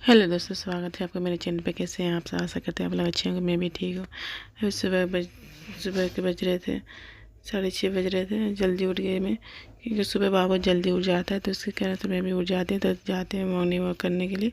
Hello दोस्तों, स्वागत है आपका मेरे चैनल पे। कैसे हैं आप? आशा करते हैं आप लोग अच्छे होंगे। मैं भी ठीक हूँ। अभी सुबह के बज रहे थे 6:30 बज रहे थे। जल्दी उठ गए मैं, क्योंकि सुबह बाबा जल्दी उठ जाता है, तो उसके कारण से मैं भी उठ जाती हूँ। तो जाते हैं मॉर्निंग वॉक करने के लिए।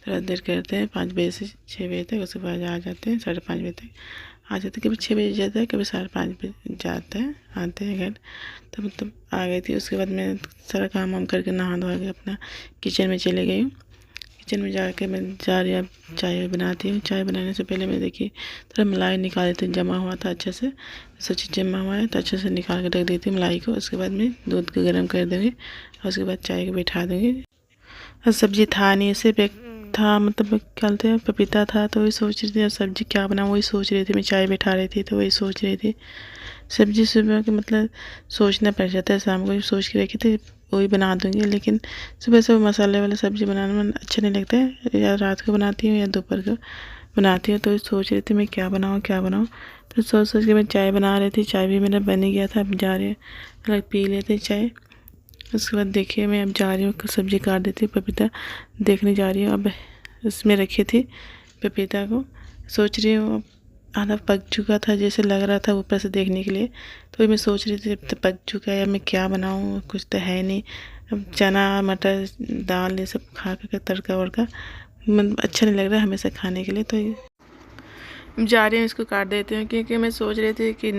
थोड़ा देर करते हैं 5 बजे से 6 बजे तक। उसके बाद आ जाते हैं 5:30 बजे तक आ जाते हैं। कभी 6 बजे जाता है, कभी 5:30 बजे जाता है, आते हैं घर। तो मतलब आ गई थी। उसके बाद मैं सारा काम वाम करके नहा धोआ के अपना किचन में चले गई हूँ। किचन में जाके मैं जा रही अब चाय बनाती हूँ। चाय बनाने से पहले मैं देखिए थोड़ा मलाई निकाल देती हूँ। जमा हुआ था अच्छे से, सोची जमा हुआ है तो अच्छे से निकाल के रख देती हूँ मलाई को। उसके बाद मैं दूध को गर्म कर दूँगी और उसके बाद चाय को बैठा दूँगी। और सब्ज़ी था नहीं, सिर्फ एक था, मतलब क्या बोलते हैं, पपीता था। तो वही सोच रही थी अब सब्ज़ी क्या बनाऊँ, वही सोच रही थी। मैं चाय बैठा रही थी तो वही सोच रही थी। सब्ज़ी सुबह के मतलब सोचना पड़ जाता है। शाम को भी सोच के रखी थी वही बना दूँगी, लेकिन सुबह सुबह मसाले वाला सब्ज़ी बनाना में अच्छा नहीं लगता है। या रात को बनाती हूँ या दोपहर को बनाती हूँ। तो सोच रही थी मैं क्या बनाऊँ। तो सोच सोच के मैं चाय बना रही थी। चाय भी मेरा बन ही गया था। अब जा रहे हैं पी लेते चाय। उसके बाद देखिए मैं अब जा रही हूँ सब्ज़ी काट देती हूँ। पपीता देखने जा रही हूँ। अब इसमें रखी थी पपीता को, सोच रही हूँ अब आधा पक चुका था जैसे लग रहा था ऊपर से देखने के लिए। तो मैं सोच रही थी अब तो पक चुका है, अब मैं क्या बनाऊँ, कुछ तो है नहीं। अब चना मटर दाल ये सब खा कर तड़का वड़का मतलब अच्छा नहीं लग रहा है हमेशा खाने के लिए। तो जा रही हूँ इसको काट देती हूँ, क्योंकि मैं सोच रही थी कि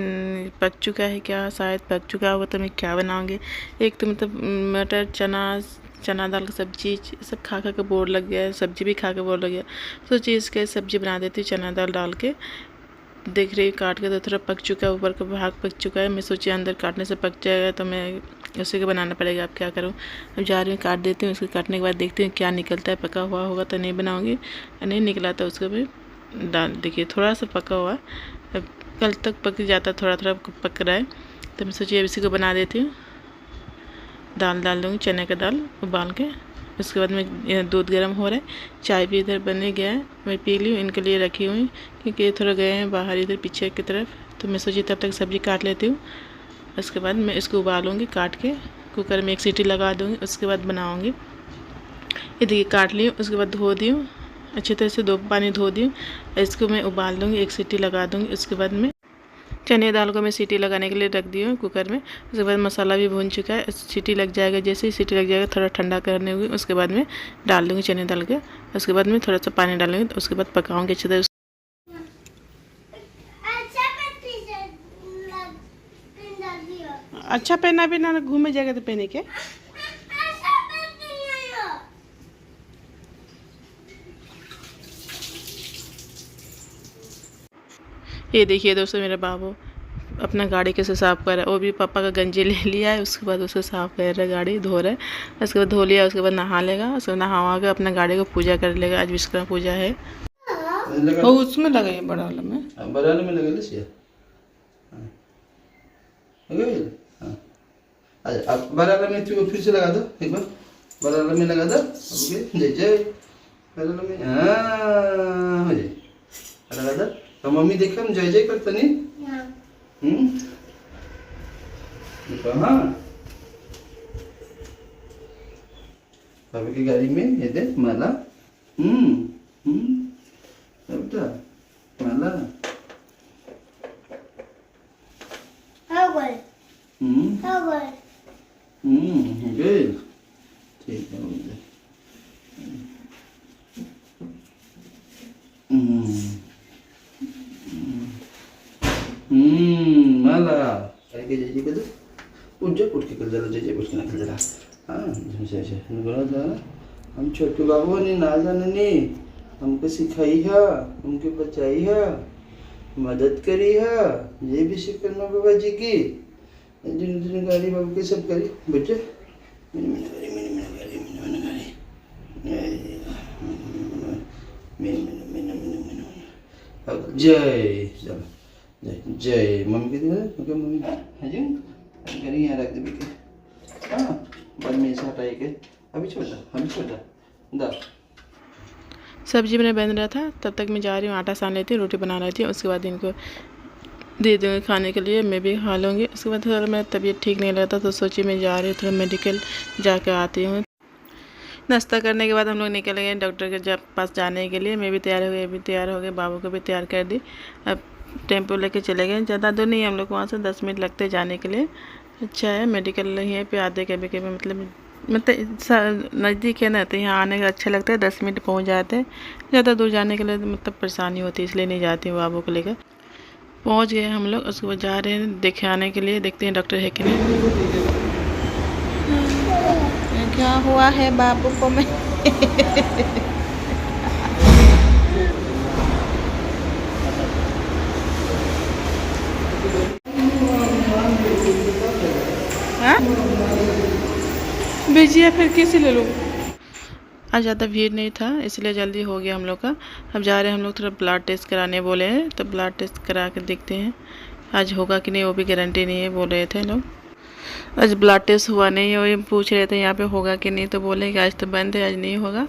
पक चुका है क्या, शायद पक चुका होगा तो मैं क्या बनाऊँगी। एक तो मतलब मटर चना दाल की सब्जी सब खा खा के बोर लग गया है। सब्जी भी खा के बोर लग गया। सोचिए इसके सब्जी बना देती हूँ चना दाल डाल के। देख रही काट के तो थोड़ा पक चुका है, ऊपर का भाग पक चुका है। मैं सोची अंदर काटने से पक जाएगा तो मैं उसी को बनाना पड़ेगा। अब क्या करूँ। अब जा रही हूँ काट देती हूँ। उसको काटने के बाद देखती हूँ क्या निकलता है। पका हुआ होगा तो नहीं बनाऊँगी, नहीं निकला तो उसको भी डाल। देखिए थोड़ा सा पका हुआ, अब कल तक पक जाता, थोड़ा थोड़ा पक रहा है। तो मैं सोचिए अब इसी को बना देती हूँ। दाल डाल दूँगी, चने का दाल उबाल के। उसके बाद में दूध गर्म हो रहा है, चाय भी इधर बने गया है, मैं पी ली हूँ। इनके लिए रखी हुई क्योंकि ये थोड़ा गए हैं बाहर इधर पीछे की तरफ। तो मैं सोची तब तक सब्ज़ी काट लेती हूँ। उसके बाद मैं इसको उबालूँगी, काट के कुकर में 1 सीटी लगा दूँगी। उसके बाद बनाऊँगी। ये देखिए काट ली हूँ। उसके बाद धो दी हूँ अच्छी तरह से, 2 पानी धो दी हूँ। इसको मैं उबाल दूँगी, 1 सीटी लगा दूँगी। उसके बाद में चने दाल को मैं सीटी लगाने के लिए रख दी हूँ कुकर में। उसके बाद मसाला भी भून चुका है। सीटी लग जाएगा, जैसे ही सीटी लग जाएगा थोड़ा ठंडा करने होगी। उसके बाद में डाल दूँगी चने दाल के। उसके बाद में थोड़ा सा पानी डालूँगी। तो उसके बाद पकाऊँगी अच्छी तरह। अच्छा पहना भी ना घूमे जाएगा तो पहने के। ये देखिए दोस्तों मेरा बाबू अपना गाड़ी कैसे साफ़ कर रहा है। वो भी पापा का गंजी ले लिया है। उसके बाद उसे साफ़ कर रहा है, गाड़ी धो रहा है। उसके बाद धो लिया, उसके बाद नहा लेगा। उसके बाद नहा के अपना गाड़ी को पूजा कर लेगा। आज विश्वकर्मा पूजा है। वो उसमें लगा है बड़ा वाला में, बड़ा वाले में लगा ले सिया। हाँ अच्छा, अब बड़ा वाला में फिर से लगा दो एक बार। बड़ा वाला में लगा दो। ओके जय जय बड़ा वाला में। हाँ हो जाए लगा दो। तो मम्मी देखो हम जय जय करते नहीं। देखो हाँ बाबू की गाड़ी में ये दे माला। बेटा माला। गुड ठीक है मुझे। माला करके जय जय कर दो। उठ जा, उठ के कर जरा जय जय, उठ के ना कर जरा। हाँ जय जय बोला था। हम छोटू बाबू ने ना जाने हमको सिखाई है, हमको बचाई है, मदद करी है। ये भी विश्वकर्मा बाबा जी की जिन गाड़ी बाबू के सब करी बच्चे। जय चलो जय जय मम्मी के दिन मम्मी हजी करी यहाँ रख दे के। हाँ बाद में ऐसा हटाई के अभी छोटा दा। सब्जी मैंने बन रहा था, तब तक मैं जा रही हूँ आटा सान लेती हूँ, रोटी बना रही थी। उसके बाद इनको दे दूँगी खाने के लिए, मैं भी खा लूँगी। उसके बाद थोड़ा मेरा तबीयत ठीक नहीं रहता तो सोची मैं जा रही हूँ थोड़ा मेडिकल जाकर आती हूँ। नाश्ता करने के बाद हम लोग निकल गए डॉक्टर के पास जाने के लिए। मैं भी तैयार हो गई, भी तैयार हो गए, बाबू को भी तैयार कर दी। अब टेम्पो लेके चले गए। ज़्यादा दूर नहीं है हम लोग को, वहाँ से 10 मिनट लगते हैं जाने के लिए। अच्छा है, मेडिकल यहीं पे आते कभी कभी, मतलब नज़दीक है ना, तो यहाँ आने का अच्छा लगता है। 10 मिनट पहुँच जाते हैं। ज़्यादा दूर जाने के लिए मतलब परेशानी होती है, इसलिए नहीं जाती हूँ बाबू को लेकर। पहुँच गए हम लोग, उसके बाद जा रहे हैं देखे आने के लिए, देखते हैं डॉक्टर है कि नहीं। क्या हुआ है बाबू को मैं भेजिए फिर कैसे ले लूँ। आज ज़्यादा भीड़ नहीं था इसलिए जल्दी हो गया हम लोग का। अब जा रहे हैं हम लोग, थोड़ा ब्लड टेस्ट कराने बोले हैं, तो ब्लड टेस्ट करा के देखते हैं आज होगा कि नहीं, वो भी गारंटी नहीं है बोल रहे थे लोग। आज ब्लड टेस्ट हुआ नहीं है, वही पूछ रहे थे यहाँ पे होगा कि नहीं, तो बोले कि आज तो बंद है, आज नहीं होगा,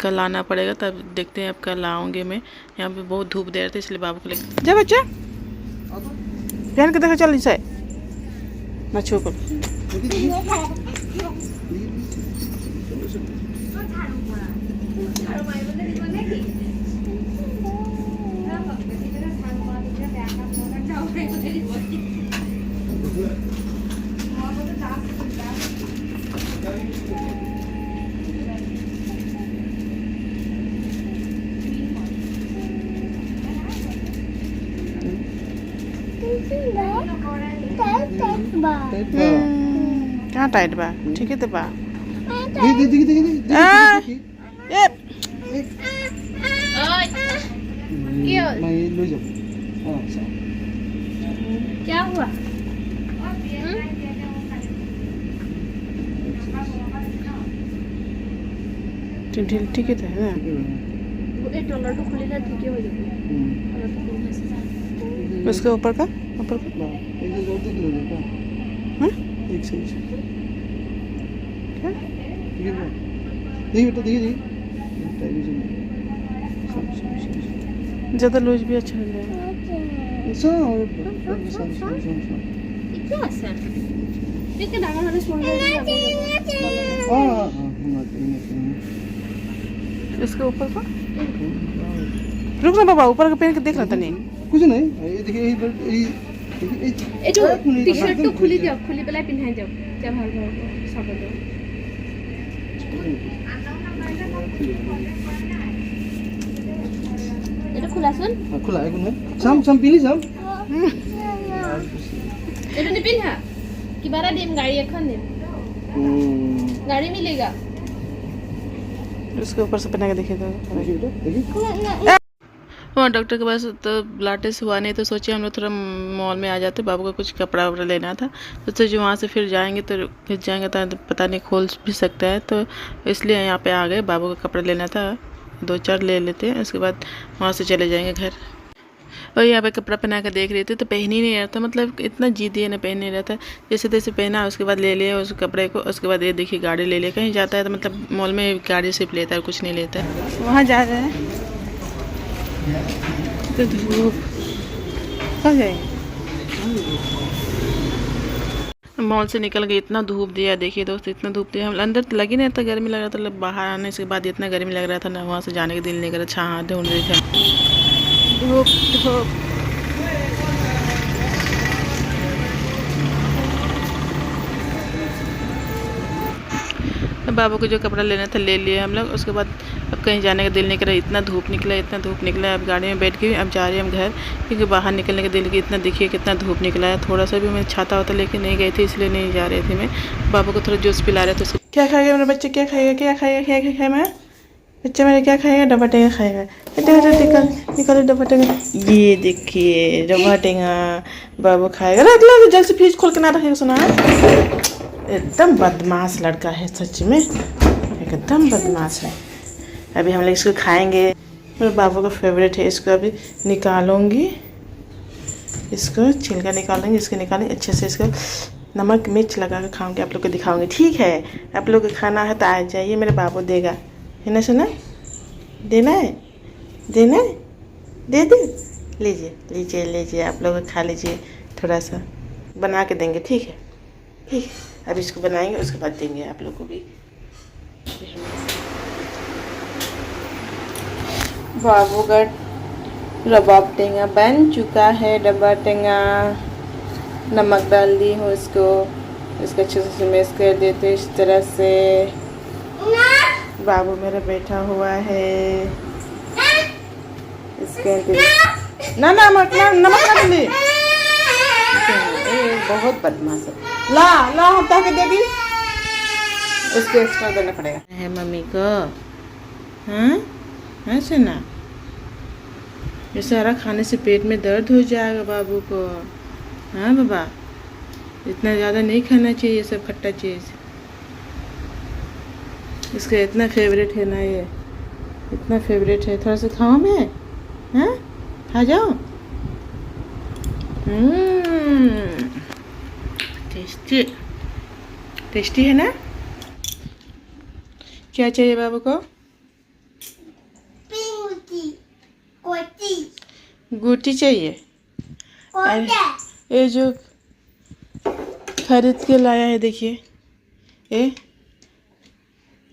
कल आना पड़ेगा। तब देखते हैं, अब कल आऊँगे मैं। यहाँ पे बहुत धूप दे रहे थे इसलिए बाबू को लेकर जा बच्चा ध्यान के देखो, चल इसे मैं छू कर कहाँ टाइट बा, ठीक है तो बा क्या हुआ? ठीक है तो है ना। डॉलर तो खुलेगा, ठीक है हो जाएगा। उसके ऊपर का ज़्यादा लूज भी अच्छा नहीं है। इसके ऊपर का रुक ना बाबा, ऊपर का पहन के देख रहा था। नहीं कुछ नहीं, ये देखिए ए जो टी-शर्ट तो खुली जाओ, खुली बेला पिन्हाई जाओ, क्या भार भार सब जाओ। এটা খোলাচোন। খোলা একো নাই, চাম পিনি যাম। এটা নিপিন্ধা, কিবা এটা দিম, গাড়ী এখন দিম, गाड़ी मिलेगा। उसके ऊपर से पहना के देखे तो देखिए वहाँ डॉक्टर के पास तो ब्लड टेस्ट हुआ नहीं, तो सोचे हम लोग थोड़ा मॉल में आ जाते, बाबू को कुछ कपड़ा वपड़ा लेना था। तो सोचे वहाँ से फिर जाएंगे तो खिंच जाएंगे तो पता नहीं खोल भी सकता है, तो इसलिए यहाँ पे आ गए। बाबू का कपड़ा लेना था, 2-4 ले लेते हैं, उसके बाद वहाँ से चले जाएंगे घर। और यहाँ पे कपड़ा पहना कर देख रहे थे तो पहन ही नहीं रहता, मतलब इतना जिद्दी है ना, पहन नहीं रहता। जैसे तैसे पहना, उसके बाद ले लिया उस कपड़े को। उसके बाद ये देखिए गाड़ी ले लिया, कहीं जाता है तो मतलब मॉल में गाड़ी सिर्फ लेता है, कुछ नहीं लेता है। वहाँ जा रहे हैं तो धूप कहाँ जाएंगे, मॉल से निकल गए, इतना धूप दिया देखिए दोस्त, इतना धूप दिया। हम अंदर तो लगी नहीं था, गर्मी लग रहा था, मतलब बाहर आने के बाद इतना गर्मी लग रहा था ना, वहाँ से जाने का दिल नहीं कर रहा। छाह ढूंढ रही थी, धूप धूप। बाबू को जो कपड़ा लेना था ले लिए हम लोग। उसके बाद अब कहीं जाने का दिल नहीं कर रहा, इतना धूप निकला, इतना धूप निकला। अब गाड़ी में बैठ के अब जा रहे हैं हम घर, क्योंकि बाहर निकलने का दिल की इतना, देखिए कितना धूप निकला है। थोड़ा सा भी मैं छाता होता लेके नहीं गई थी, इसलिए नहीं जा रहे थे। मैं बाबू को थोड़ा जूस पिला रहे थे। क्या खाएगा मेरा बच्चे, क्या खाएगा, क्या खाएगा, क्या खाएगा मैं बच्चा मेरा, क्या खाएगा, डब्बा टेंगा खाएगा। निकालो डब्बा टेंगा, ये देखिए डब्बा टेंगा बाबू खाएगा। रख जल्द से फ्रिज खोल के ना रखेगा, सुना। एकदम बदमाश लड़का है, सच में एकदम बदमाश है। अभी हम लोग इसको खाएंगे, मेरे बाबू का फेवरेट है। इसको अभी निकालूंगी, इसको छिलका निकालेंगे, इसको निकालेंगे अच्छे से, इसको नमक मिर्च लगा कर खाऊंगी, आप लोग को दिखाऊंगी। ठीक है, आप लोग को खाना है तो आ जाइए, मेरे बाबू देगा, है ना सुना। देना है, देना है, दे दे, लीजिए लीजिए लीजिए, आप लोग खा लीजिए, थोड़ा सा बना के देंगे। ठीक है, ठीक है, अब इसको बनाएंगे, उसके बाद देंगे आप लोग को भी। बाबू का रबाब टेंगा बन चुका है। डब्बा टेंगा नमक डाल दी हूँ इसको अच्छे से मिक्स कर देते इस तरह से। बाबू मेरा बैठा हुआ है इसके ना ना नमक ना डाली। बहुत बदमाश है। ला ला हटा के देगी उसको एक्स्ट्रा देना पड़ेगा है मम्मी को। हाँ ऐसे ना ये सारा खाने से पेट में दर्द हो जाएगा बाबू को। हाँ बाबा इतना ज़्यादा नहीं खाना चाहिए सब खट्टा चीज़। इसका इतना फेवरेट है ना ये इतना फेवरेट है। थोड़ा सा खाओ मैं। हाँ खा जाओ। टेस्टी टेस्टी है ना। क्या चाहिए बाबू को? गुटी चाहिए। ये जो खरीद के लाया है देखिए ये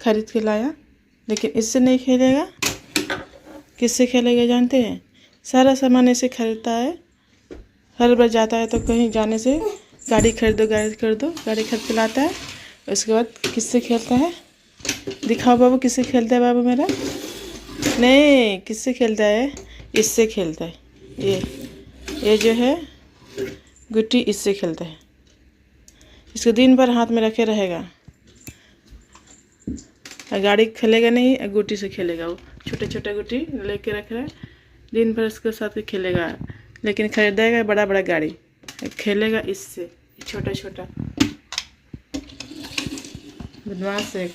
खरीद के लाया लेकिन इससे नहीं खेलेगा। किससे खेलेगा जानते हैं? सारा सामान ऐसे खरीदता है। हर बार जाता है तो कहीं जाने से गाड़ी खरीद दो गाड़ी खरीद के लाता है। उसके बाद किससे खेलता है? दिखाओ बाबू किससे खेलता है बाबू मेरा। नहीं किससे खेलता है? इससे खेलता है। ये जो है गुट्टी इससे खेलता है। इसको दिन भर हाथ में रखे रहेगा। गाड़ी खेलेगा नहीं गुट्टी से खेलेगा। वो छोटे छोटे गुट्टी लेके रख रहा है दिन भर उसके साथ खेलेगा। लेकिन खरीदेगा बड़ा बड़ा गाड़ी खेलेगा इससे छोटा छोटा। बदमाश है।